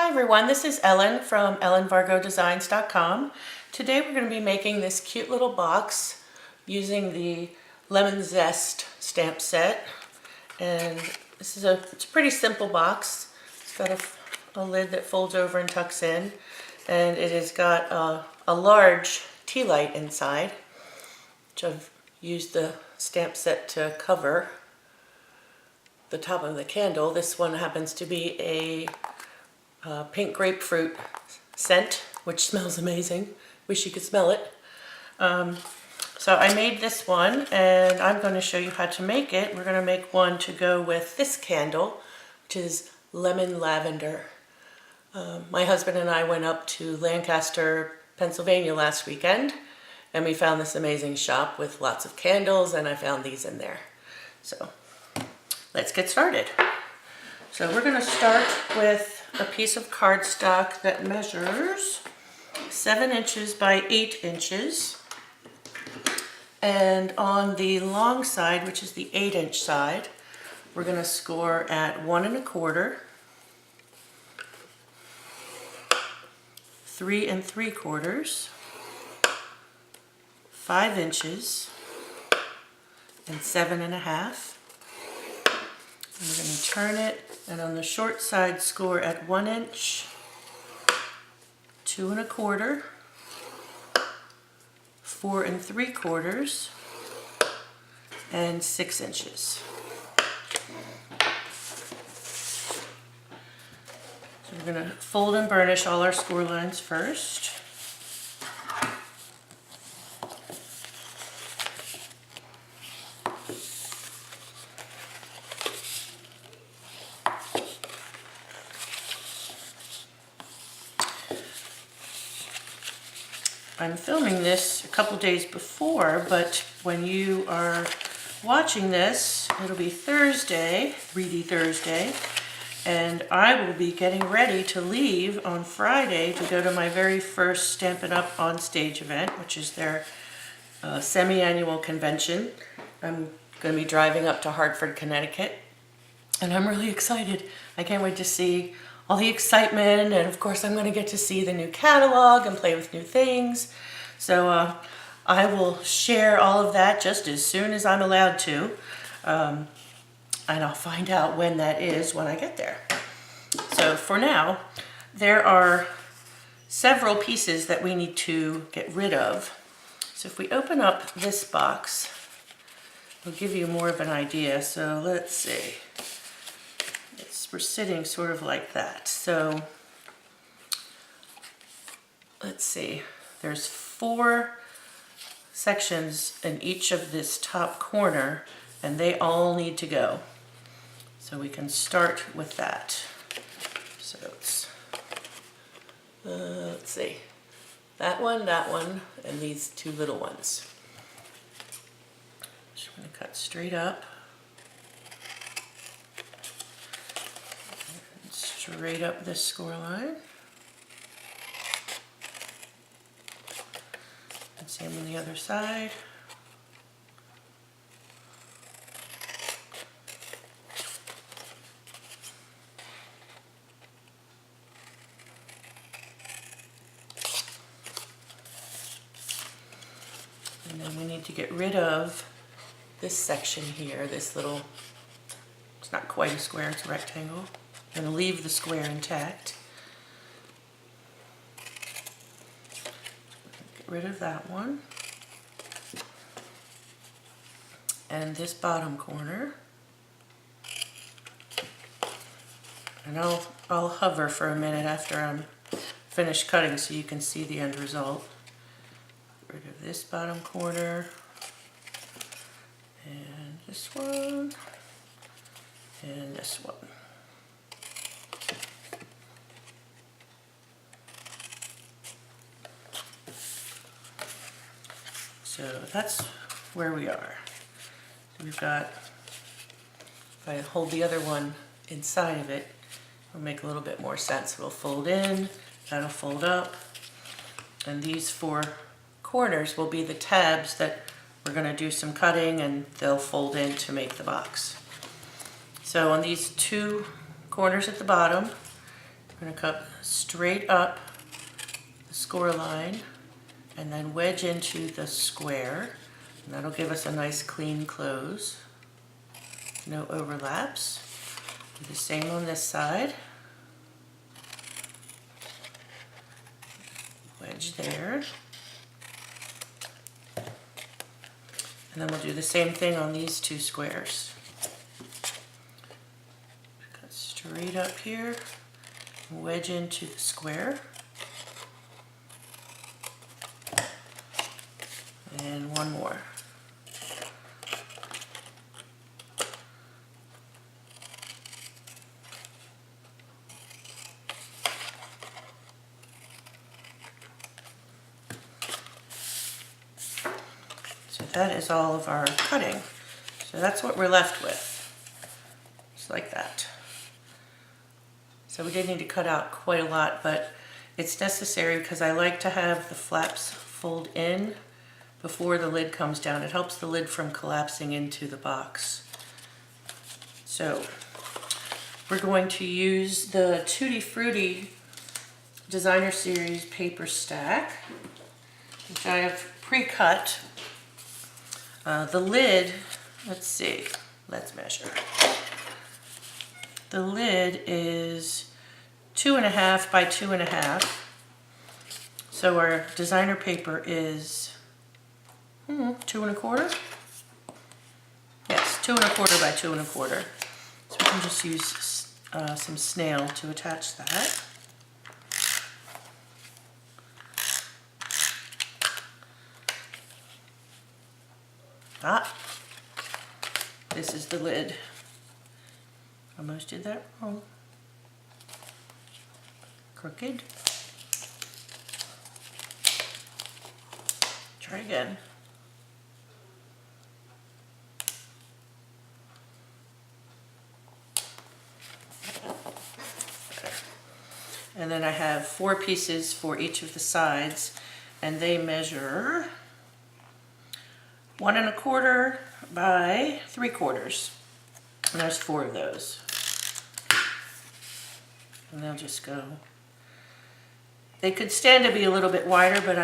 Hi everyone, this is Ellen from ellenvargodesigns.com. Today we're going to be making this cute little box using the Lemon Zest stamp set. And it's a pretty simple box. It's got a lid that folds over and tucks in. And it has got a large tea light inside, which I've used the stamp set to cover the top of the candle. This one happens to be a pink grapefruit scent, which smells amazing. Wish you could smell it. So I made this one, and I'm going to show you how to make it. We're going to make one to go with this candle, which is lemon lavender. My husband and I went up to Lancaster, Pennsylvania last weekend, and we found this amazing shop with lots of candles, and I found these in there. So let's get started. So we're going to start with a piece of cardstock that measures 7 inches by 8 inches. And on the long side, which is the 8-inch side, we're going to score at 1 1/4, 3 3/4, 5 inches, and 7 1/2. And we're going to turn it, and on the short side score at 1 inch, 2 1/4, 4 3/4, and 6 inches. So we're going to fold and burnish all our score lines first. I'm filming this a couple days before, but when you are watching this, it'll be Thursday, Reedy Thursday, and I will be getting ready to leave on Friday to go to my very first Stampin' Up! On Stage event, which is their semi-annual convention. I'm going to be driving up to Hartford, Connecticut, and I'm really excited. I can't wait to see all the excitement, and of course I'm going to get to see the new catalog and play with new things. So I will share all of that just as soon as I'm allowed to, and I'll find out when that is when I get there. So for now, there are several pieces that we need to get rid of. So if we open up this box, it'll give you more of an idea. So let's see. We're sitting sort of like that. So let's see, there's 4 sections in each of this top corner, and they all need to go. So we can start with that. So it's, let's see, that one, and these 2 little ones. Just going to cut straight up. Straight up this score line. And same on the other side. And then we need to get rid of this section here, this little, it's not quite a square, it's a rectangle. I'm going to leave the square intact. Get rid of that one. And this bottom corner. And I'll hover for a minute after I'm finished cutting so you can see the end result. Get rid of this bottom corner. And this one. And this one. So that's where we are. We've got, if I hold the other one inside of it, it'll make a little bit more sense. It'll fold in, that'll fold up, and these 4 corners will be the tabs that we're going to do some cutting, and they'll fold in to make the box. So on these 2 corners at the bottom, We're going to cut straight up the score line and then wedge into the square. And that'll give us a nice clean close. No overlaps. Do the same on this side. Wedge there. And then we'll do the same thing on these two squares. Cut straight up here, wedge into the square. And one more. So that is all of our cutting. So that's what we're left with. Just like that. So we did need to cut out quite a lot, but it's necessary because I like to have the flaps fold in before the lid comes down. It helps the lid from collapsing into the box. So we're going to use the Tutti Frutti Designer Series paper stack, which I have pre-cut. The lid, let's see, let's measure. The lid is 2.5 by 2.5. So our designer paper is 2.25. Yes, 2.25 by 2.25. So we can just use some snail to attach that. This is the lid. Almost did that wrong. Crooked. Try again. Better. And then I have 4 pieces for each of the sides, and they measure 1.25 by 3/4. And there's 4 of those. And they'll just go. They could stand to be a little bit wider, but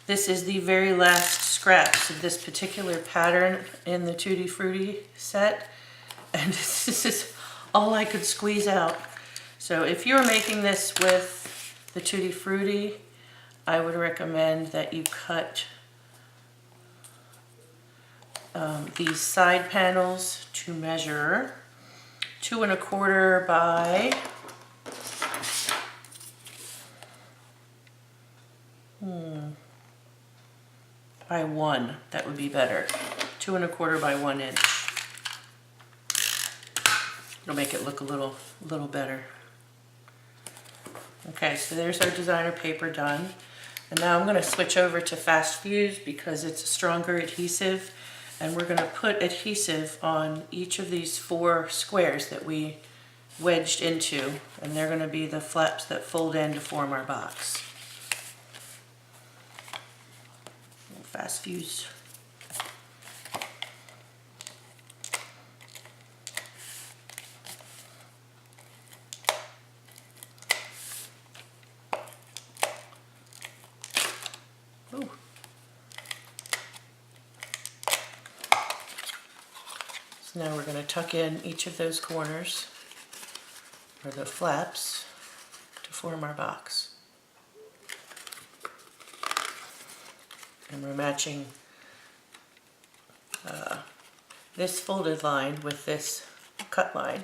this is the very last scraps of this particular pattern in the Tutti Frutti set. And this is all I could squeeze out. So if you're making this with the Tutti Frutti, I would recommend that you cut these side panels to measure 2.25 by 1. That would be better. 2.25 by 1 inch. It'll make it look a little better. Okay, so there's our designer paper done. And now I'm going to switch over to Fast Fuse because it's a stronger adhesive. And we're going to put adhesive on each of these 4 squares that we wedged into. And they're going to be the flaps that fold in to form our box. Fast Fuse. Ooh. So now we're going to tuck in each of those corners, or the flaps, to form our box. And we're matching this folded line with this cut line.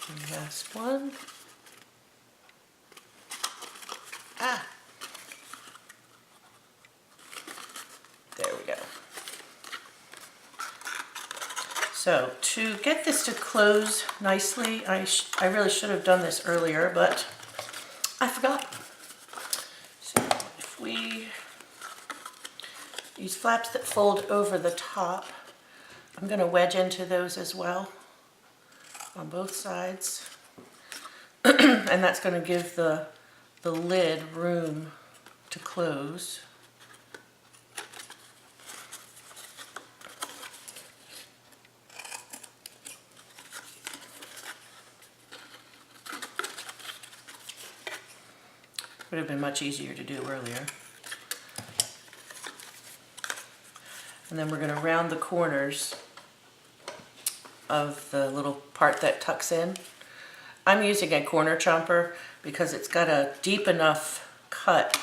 And last one. There we go. So to get this to close nicely, I really should have done this earlier, but I forgot. So if we use flaps that fold over the top, I'm going to wedge into those as well on both sides. And that's going to give the the lid room to close. Would have been much easier to do earlier. And then we're going to round the corners of the little part that tucks in. I'm using a corner chomper because it's got a deep enough cut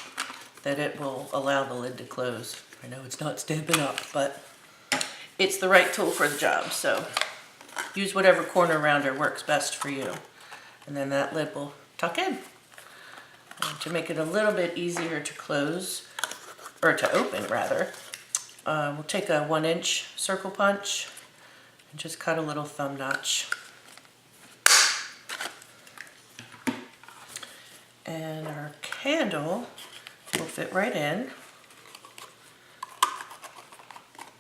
that it will allow the lid to close. I know it's not Stampin' Up, but it's the right tool for the job, so use whatever corner rounder works best for you. And then that lid will tuck in. And to make it a little bit easier to close, or to open rather, we'll take a 1-inch circle punch and just cut a little thumb notch. And our candle will fit right in.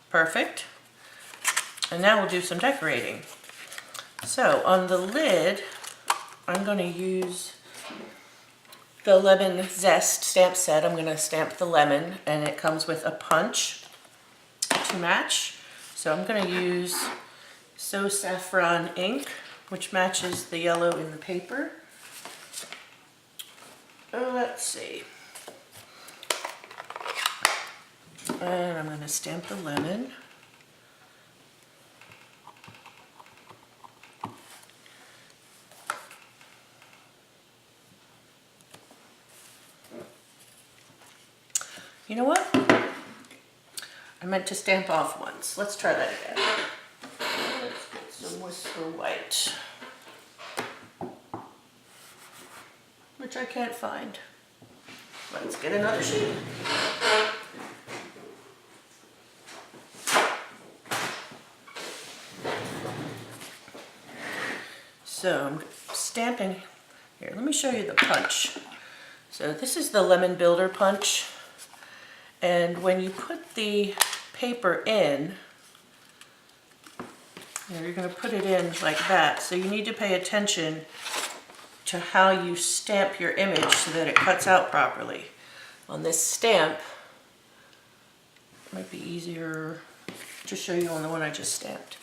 Perfect. And now we'll do some decorating. So on the lid, I'm going to use the Lemon Zest stamp set. I'm going to stamp the lemon, and it comes with a punch to match. So I'm going to use So Saffron ink, which matches the yellow in the paper. Let's see. And I'm going to stamp the lemon. You know what? I meant to stamp off once. Let's try that again. Let's get some Whisper White, which I can't find. Let's get another sheet. So I'm stamping here. Let me show you the punch. So this is the Lemon Builder punch. And when you put the paper in, you're going to put it in like that. So you need to pay attention to how you stamp your image so that it cuts out properly. On this stamp, it might be easier to show you on the one I just stamped.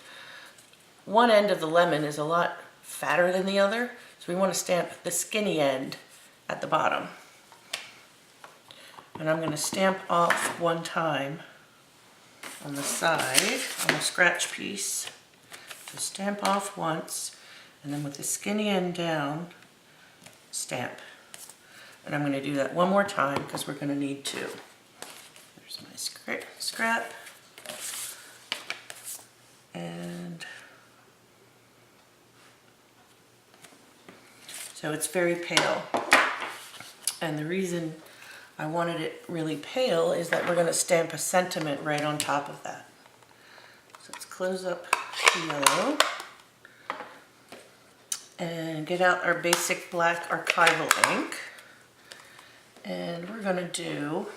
One end of the lemon is a lot fatter than the other, so we want to stamp the skinny end at the bottom. And I'm going to stamp off one time on the side on a scratch piece. So stamp off once, and then with the skinny end down, stamp. And I'm going to do that one more time because we're going to need two. There's my scrap. And so it's very pale. And the reason I wanted it really pale is that we're going to stamp a sentiment right on top of that. So let's close up the yellow and get out our basic black archival ink. And we're going to do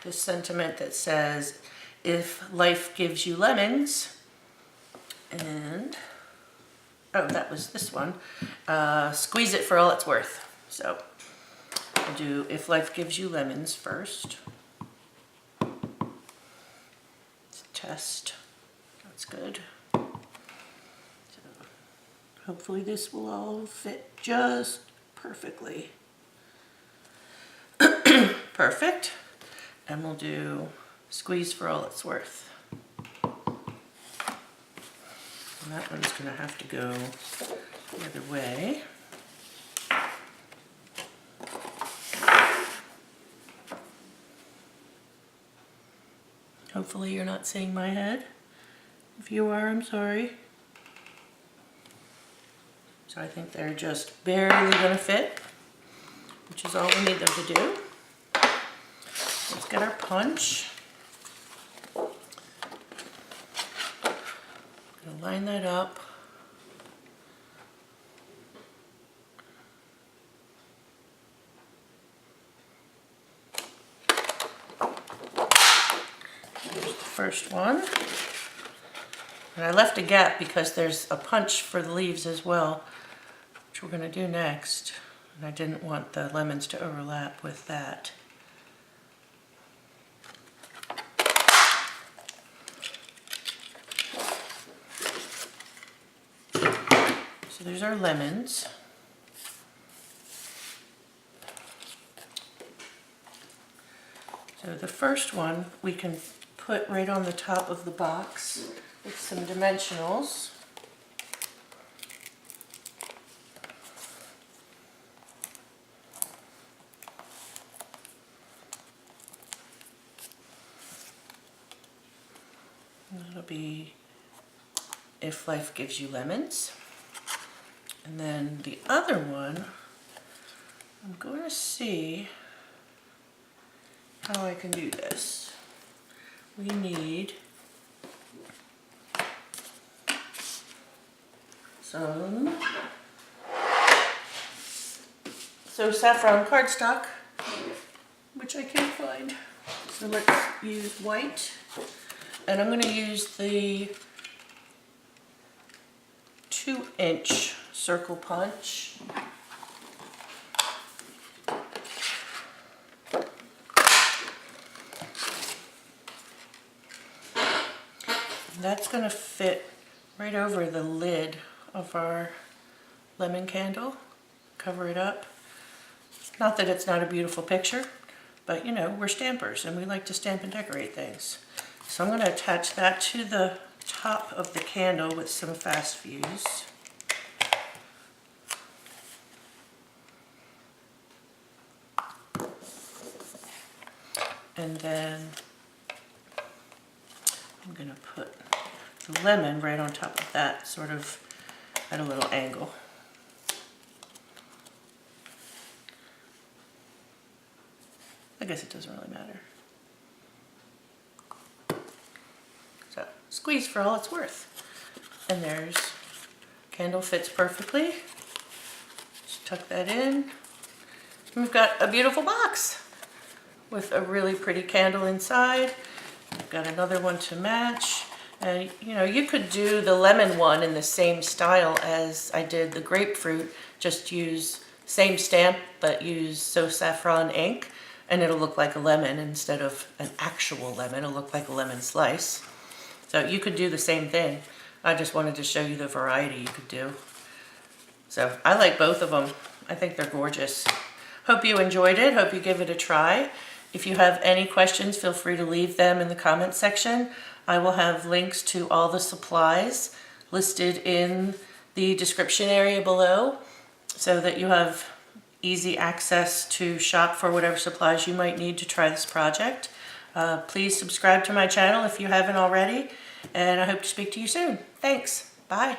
this sentiment that says, if life gives you lemons, and, oh, that was this one, squeeze it for all it's worth. So I'll do if life gives you lemons first. Let's test. That's good. So hopefully this will all fit just perfectly. Perfect. And we'll do squeeze for all it's worth. And that one's going to have to go the other way. Hopefully you're not seeing my head. If you are, I'm sorry. So I think they're just barely going to fit, which is all we need them to do. Let's get our punch. I'm going to line that up. First one, and I left a gap because there's a punch for the leaves as well, which we're going to do next. And I didn't want the lemons to overlap with that. So there's our lemons. So the first one we can put right on the top of the box with some dimensionals. And that'll be If Life Gives You Lemons. And then the other one, I'm going to see how I can do this. We need some saffron cardstock, which I can't find. So let's use white. And I'm going to use the 2-inch circle punch. That's going to fit right over the lid of our lemon candle. Cover it up. Not that it's not a beautiful picture, but you know, we're stampers and we like to stamp and decorate things. So I'm going to attach that to the top of the candle with some fast fuse. And then I'm going to put the lemon right on top of that, sort of at a little angle. I guess it doesn't really matter. So squeeze for all it's worth. And there's, candle fits perfectly. Just tuck that in. And we've got a beautiful box with a really pretty candle inside. I've got another one to match. And you know, you could do the lemon one in the same style as I did the grapefruit. Just use same stamp, but use So Saffron ink, and it'll look like a lemon instead of an actual lemon. It'll look like a lemon slice. So you could do the same thing. I just wanted to show you the variety you could do. So I like both of them. I think they're gorgeous. Hope you enjoyed it. Hope you give it a try. If you have any questions, feel free to leave them in the comments section. I will have links to all the supplies listed in the description area below so that you have easy access to shop for whatever supplies you might need to try this project. Please subscribe to my channel if you haven't already, and I hope to speak to you soon. Thanks. Bye.